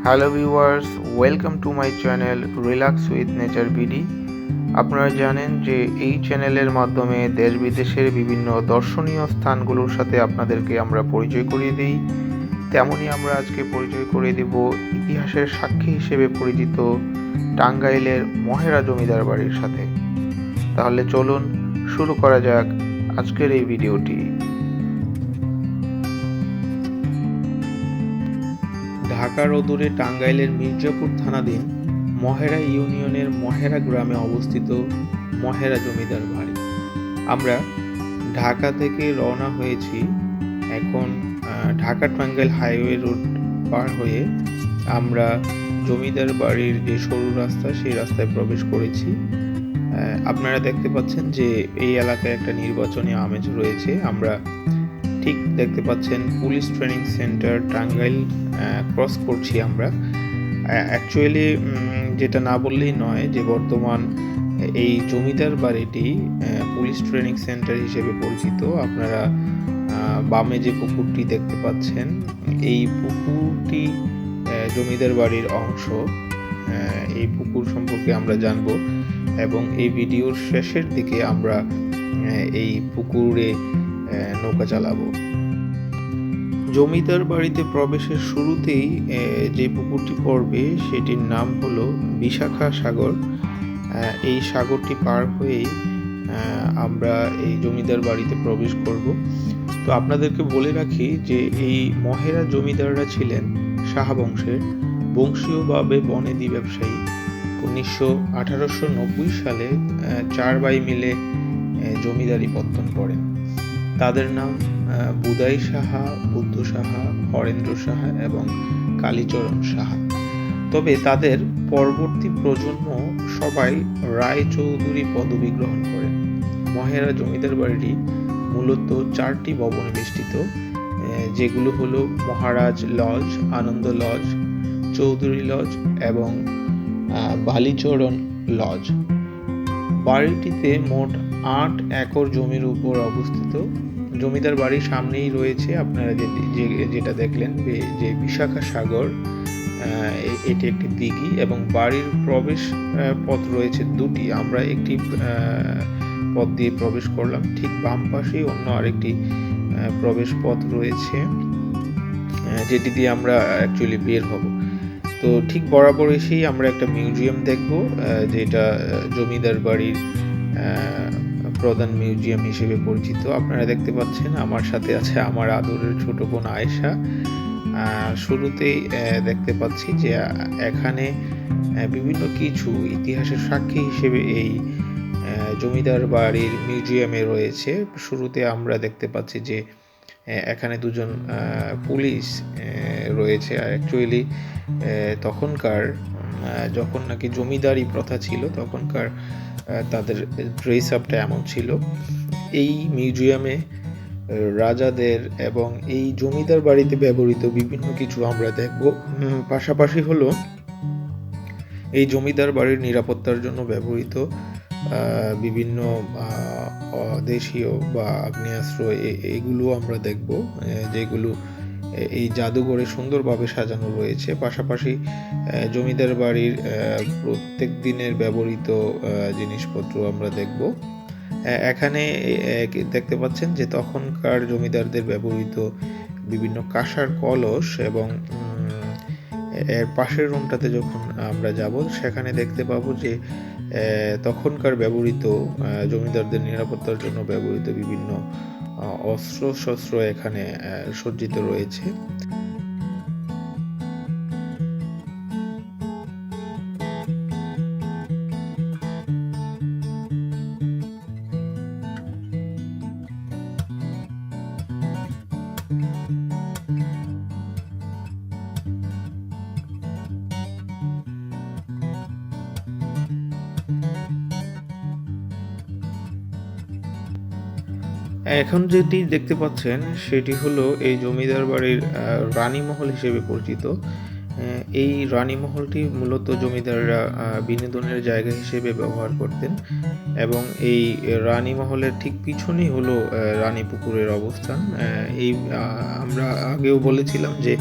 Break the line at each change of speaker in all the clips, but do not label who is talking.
Hello viewers, welcome to my channel relax with nature BD. আপনারা জানেন যে এই চ্যানেলের মাধ্যমে দেশ বিদেশের বিভিন্ন দর্শনীয় স্থানগুলোর সাথে আপনাদেরকে আমরা পরিচয় করিয়ে দিই। তেমনই আমরা আজকে পরিচয় করিয়ে দেব ইতিহাসের সাক্ষী হিসেবে পরিচিত টাঙ্গাইলের মহেরা জমিদার বাড়ির সাথে। তাহলে চলুন শুরু করা যাক আজকের এই ভিডিওটি। ঢাকার অদূরে টাঙ্গাইলের মির্জাপুর থানাধীন মহেরা ইউনিয়নের মহেরা গ্রামে অবস্থিত মহেরা জমিদার বাড়ি। আমরা ঢাকা থেকে রওনা হয়েছি। এখন ঢাকা টাঙ্গাইল হাইওয়ে রোড পার হয়ে আমরা জমিদার বাড়ির যে সরু রাস্তা সেই রাস্তায় প্রবেশ করেছি। আপনারা দেখতে পাচ্ছেন যে এই এলাকায় একটা নির্বাচনী আমেজ রয়েছে। আমরা ঠিক দেখতে পাচ্ছেন police training centre Tangail cross করছি আমরা। অ্যাকচুয়ালি যেটা না বললেই নয় যে বর্তমান এই জমিদার বাড়িটি পুলিশ ট্রেনিং সেন্টার হিসেবে পরিচিত। আপনারা বামে যে পুকুরটি দেখতে পাচ্ছেন, এই পুকুরটি জমিদার বাড়ির অংশ। এই পুকুর সম্পর্কে আমরা জানব এবং এই ভিডিওর শেষের দিকে আমরা এই পুকুরে নৌকা চালাবো। জমিদার বাড়িতে প্রবেশের শুরুতেই যে পুকুরটি পড়বে সেটির নাম হলো বিশাখা সাগর। এই সাগরটি পার হয়েই আমরা এই জমিদার বাড়িতে প্রবেশ করব। তো আপনাদেরকে বলে রাখি যে এই মহেরা জমিদাররা ছিলেন সাহা বংশের বংশীয়ভাবে বনেদি ব্যবসায়ী। 1890 সালে 4 ভাই মিলে জমিদারি পত্তন করেন। তাদের নাম বুদাই সাহা, বুদ্ধ সাহা, হরেন্দ্র সাহা এবং কালীচরণ সাহা। তবে তাদের পরবর্তী প্রজন্ম সবাই রায় চৌধুরী পদবী গ্রহণ করেন। মহেরা জমিদার বাড়িটি মূলত 4টি ভবনে বেষ্টিত, যেগুলো হলো মহারাজ লজ, আনন্দ লজ, চৌধুরী লজ এবং বালিচরণ লজ। বাড়িটিতে মোট 8 একর জমির উপর অবস্থিত। জমিদার বাড়ির সামনেই রয়েছে আপনারা যেটা দেখলেন যে বিশাখা সাগর, এটি একটি দিঘি এবং বাড়ির প্রবেশ পথ রয়েছে 2টি। আমরা একটি পথ দিয়ে প্রবেশ করলাম, ঠিক বাম পাশেই অন্য আরেকটি প্রবেশ পথ রয়েছে যেটি দিয়ে আমরা অ্যাকচুয়ালি বের হব। তো ঠিক বরাবর এসেই আমরা একটা মিউজিয়াম দেখব, যেটা জমিদার বাড়ির প্রধান মিউজিয়াম হিসেবে পরিচিত। আপনারা দেখতে পাচ্ছেন আমার সাথে আছে আমার আদরের ছোট বোন আয়েশা। শুরুতেই দেখতে পাচ্ছি যে এখানে বিভিন্ন কিছু ইতিহাসের সাক্ষী হিসেবে এই জমিদার বাড়ির মিউজিয়ামে রয়েছে। শুরুতে আমরা দেখতে পাচ্ছি যে এখানে 2জন পুলিশ রয়েছে। অ্যাকচুয়ালি তখনকার যখন নাকি জমিদারি প্রথা ছিল তখনকার তাদের ড্রেস আপটা এমন ছিল। এই মিউজিয়ামে রাজাদের এবং এই জমিদার বাড়িতে ব্যবহৃত বিভিন্ন কিছু আমরা দেখব। পাশাপাশি হলো এই জমিদার বাড়ির নিরাপত্তার জন্য ব্যবহৃত বিভিন্ন দেশীয় বা আগ্নেয়াস্ত্র, এগুলো আমরা দেখব, যেগুলো এই জাদুঘরে সুন্দরভাবে সাজানো রয়েছে। পাশাপাশি জমিদার বাড়ির প্রত্যেক দিনের ব্যবহৃত জিনিসপত্র আমরা দেখব। এখানে দেখতে পাচ্ছেন যে তখনকার জমিদারদের ব্যবহৃত বিভিন্ন কাঁসার কলস এবং এর পাশের রুমটাতে যখন আমরা যাব সেখানে দেখতে পাবো যে তখনকার ব্যবহৃত জমিদারদের নিরাপত্তার জন্য ব্যবহৃত বিভিন্ন অস্ত্র শস্ত্র এখানে সজ্জিত রয়েছে। এখন যেটি দেখতে পাচ্ছেন সেটি হলো এই জমিদার বাড়ির রানীমহল হিসেবে পরিচিত। এই রানীমহলটি মূলত জমিদাররা বিনোদনের জায়গা হিসেবে ব্যবহার করতেন এবং এই রানীমহলের ঠিক পিছনেই হলো রানী পুকুরের অবস্থান। এই আমরা আগেও বলেছিলাম যে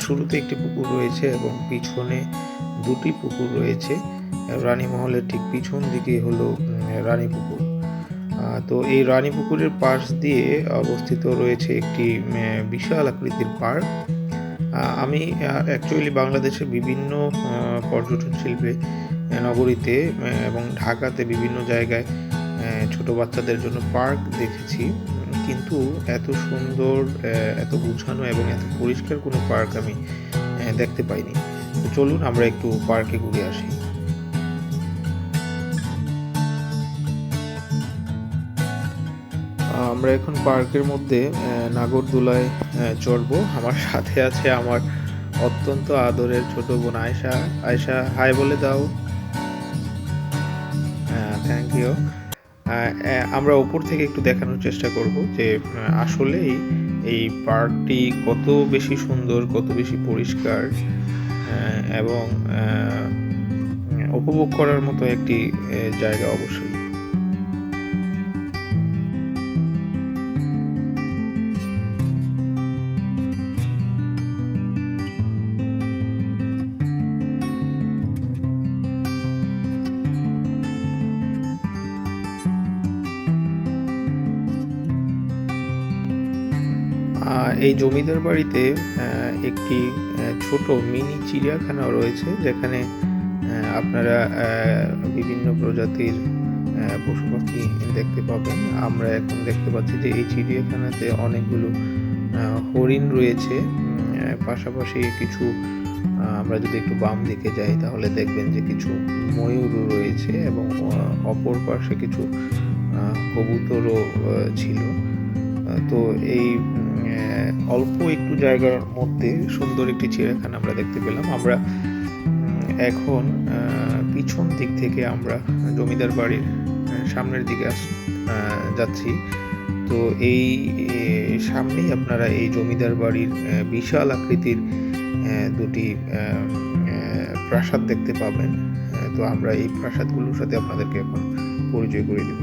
শুরুতে একটি পুকুর রয়েছে এবং পিছনে দুটি পুকুর রয়েছে। রানী মহলের ঠিক পিছন দিকে হলো রানী পুকুর। তো এই রানী পুকুরের পাশ দিয়ে অবস্থিত রয়েছে একটি বিশাল আকৃতির পার্ক। আমি অ্যাকচুয়ালি বাংলাদেশের বিভিন্ন পর্যটন শিল্পে নগরীতে এবং ঢাকাতে বিভিন্ন জায়গায় ছোট বাচ্চাদের জন্য পার্ক দেখেছি, কিন্তু এত সুন্দর, এত গুছানো এবং এত পরিষ্কার কোনো পার্ক আমি দেখতে পাইনি। তো চলুন আমরা একটু পার্কে ঘুরে আসি। আমরা এখন পার্কের মধ্যে নাগরদোলায় চড়বো। আমার সাথে আছে আমার অত্যন্ত আদরের ছোট বোন আয়েশা। আয়েশা, হাই বলে দাও। Thank you. আমরা উপর থেকে একটু দেখানোর চেষ্টা করব যে আসলেই এই পার্কটি কত বেশি সুন্দর, কত বেশি পরিষ্কার এবং উপভোগ করার মতো একটি জায়গা অবশ্যই। এই জমিদার বাড়িতে একটি ছোট মিনি চিড়িয়াখানাও রয়েছে, যেখানে আপনারা বিভিন্ন প্রজাতির পশু পাখি দেখতে পাবেন। আমরা এখন দেখতে পাচ্ছি যে এই চিড়িয়াখানাতে অনেকগুলো হরিণ রয়েছে, পাশাপাশি কিছু আমরা যদি একটু বাম দিকে যাই তাহলে দেখবেন যে কিছু ময়ূরও রয়েছে এবং অপর পাশে কিছু কবুতরও ছিল। তো এই অল্প একটু জায়গার মধ্যে সুন্দর একটি চিড়িয়াখানা আমরা দেখতে পেলাম। আমরা এখন পিছন দিক থেকে আমরা জমিদার বাড়ির সামনের দিকে যাচ্ছি। তো এই সামনেই আপনারা এই জমিদার বাড়ির বিশাল আকৃতির দুটি প্রাসাদ দেখতে পাবেন। তো আমরা এই প্রাসাদগুলোর সাথে আপনাদেরকে এখন পরিচয় করে দেব।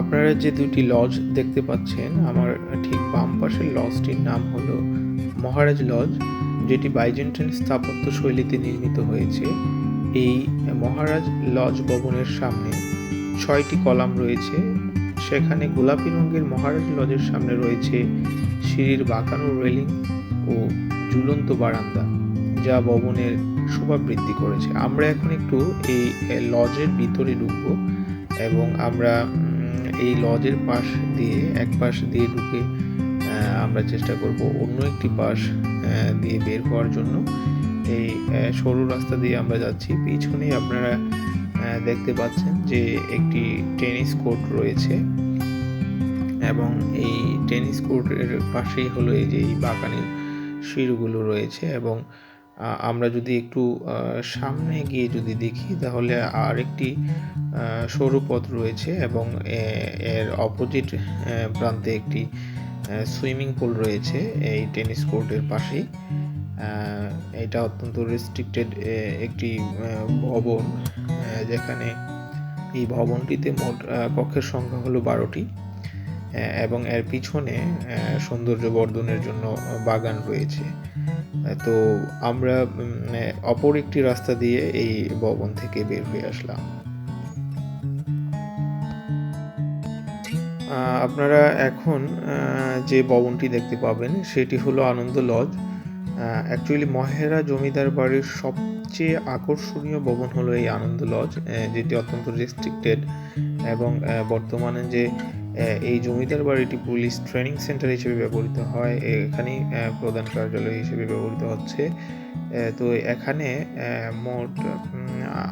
আপনারা যে দুটি লজ দেখতে পাচ্ছেন, আমার ঠিক বাম পাশের লজটির নাম হলো মহারাজ লজ, যেটি বাইজেন্টাইন স্থাপত্য শৈলীতে নির্মিত হয়েছে। এই মহারাজ লজ ভবনের সামনে 6টি কলাম রয়েছে। সেখানে গোলাপি রঙের মহারাজ লজের সামনে রয়েছে সিঁড়ির বাঁকানো রেলিং ও ঝুলন্ত বারান্দা, যা ভবনের শোভা বৃদ্ধি করেছে। আমরা এখন একটু এই লজের ভিতরে ঢুকবো এবং আমরা এই লজের পাশ দিয়ে এক পাশ দিয়ে ঢুকে আমরা চেষ্টা করব অন্য একটি পাশ দিয়ে বের হওয়ার জন্য। এই সরু রাস্তা দিয়ে আমরা যাচ্ছি। পিছনেই আপনারা দেখতে পাচ্ছেন যে একটি টেনিস কোর্ট রয়েছে এবং এই টেনিস কোর্টের পাশেই হলো এই যে এই বাগানের সিঁড়িগুলো রয়েছে। এবং আমরা যদি একটু সামনে গিয়ে যদি দেখি তাহলে আরেকটি সরু পথ রয়েছে এবং এর অপোজিট প্রান্তে একটি সুইমিং পুল রয়েছে এই টেনিস কোর্টের পাশেই। এটা অত্যন্ত রেস্ট্রিক্টেড একটি ভবন, যেখানে এই ভবনটিতে মোট কক্ষের সংখ্যা হলো 12টি এবং এর পিছনে সৌন্দর্য বর্ধনের জন্য বাগান রয়েছে। তো আমরা অপর একটি রাস্তা দিয়ে এই ভবন থেকে বের হয়ে আসলাম। আপনারা এখন যে ভবনটি দেখতে পাবেন সেটি হলো আনন্দ লজ। অ্যাকচুয়ালি মহেরা জমিদার বাড়ির সব সবচেয়ে আকর্ষণীয় ভবন হলো এই আনন্দ লজ, যেটি অত্যন্ত রেস্ট্রিক্টেড এবং বর্তমানে যে এই জমিদার বাড়িটি পুলিশ ট্রেনিং সেন্টার হিসেবে ব্যবহৃত হয়, এখানেই প্রধান কার্যালয় হিসেবে ব্যবহৃত হচ্ছে। তো এখানে মোট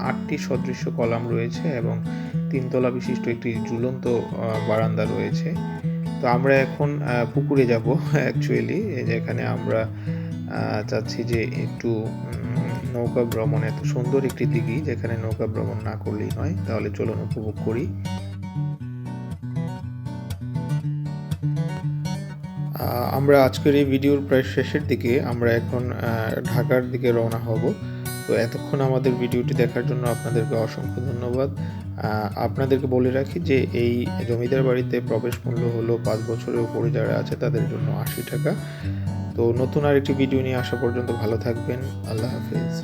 8টি সদৃশ্য কলাম রয়েছে এবং 3 তলা বিশিষ্ট একটি ঝুলন্ত বারান্দা রয়েছে। তো আমরা এখন পুকুরে যাব অ্যাকচুয়ালি, যেখানে আমরা চাচ্ছি যে একটু নৌকা ভ্রমণ, এত সুন্দর একটি দিঘি যেখানে নৌকা ভ্রমণ না করলেই নয়। তাহলে চলুন উপভোগ করি। আমরা আজকের এই ভিডিওর প্রায় শেষের দিকে, আমরা এখন ঢাকার দিকে রওনা হব। তো এতক্ষণ আমাদের ভিডিওটি দেখার জন্য আপনাদেরকে অসংখ্য ধন্যবাদ। আপনাদেরকে বলে রাখি যে এই জমিদার বাড়িতে প্রবেশ মূল্য হলো 5 বছরের উপরে যারা আছে তাদের জন্য 80 টাকা। তো নতুন আরেকটি ভিডিও নিয়ে আসা পর্যন্ত ভালো থাকবেন। আল্লাহ হাফেজ।